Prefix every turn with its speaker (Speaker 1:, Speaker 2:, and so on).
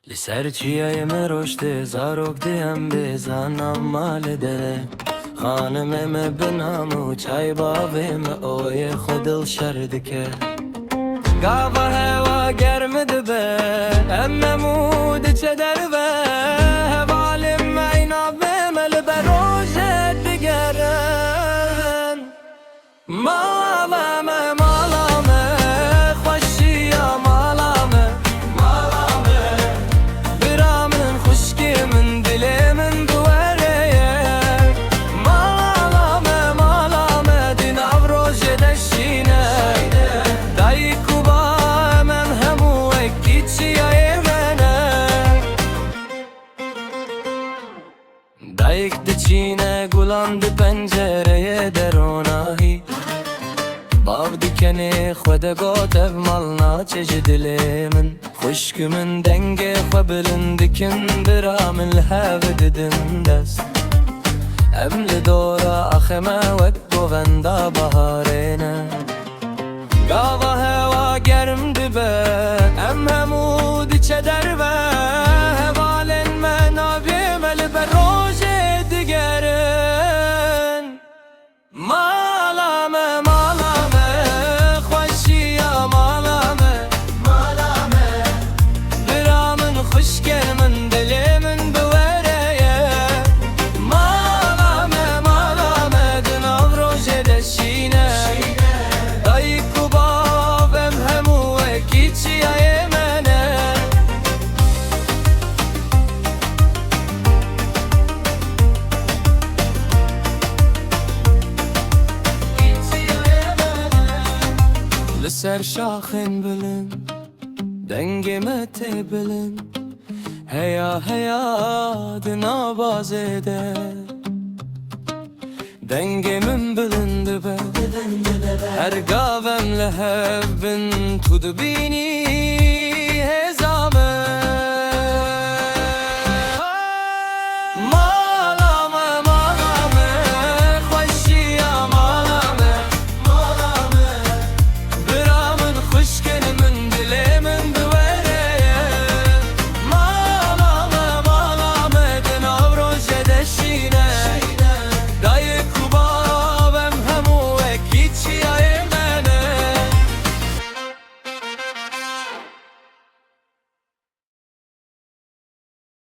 Speaker 1: لسرچیای مرشته زاروک دیم بزنم مال دره خانمم بنام و چای بابم اوی خودل شردکه گاوا هوا گرم دبه اممود چه دربه هوالم اینا بمل بروج دیگرن مالامه مالامه خوشی یا مالامه مالامه برامن خشکی من دلی من دوره مالامه مالامه دین افروج دشینه دایکو با من همو اکیچیای منه دایک دچینه گلان دی پنجره دروناهی باv dikeni xwede got ev malna çeji dilê min xuşk min dengê xwe bilin dikin bira min li hev didin dest em li dora axeme wek govenda baharê ne gava hewa germ dibe em hemû diçe derve hevalên me navê me li ber rojê digerin malame malame خوشی یا malame malame برامن خوشگر من دلی من بوره malame malame دن افروج دشینه دایکو بابم همو اکیچیای منه لسر شاخن بلن دنگمه تبلن هیا هیا دنا بازده دنگمن بلند به هر گاوم لهبن تو دبینی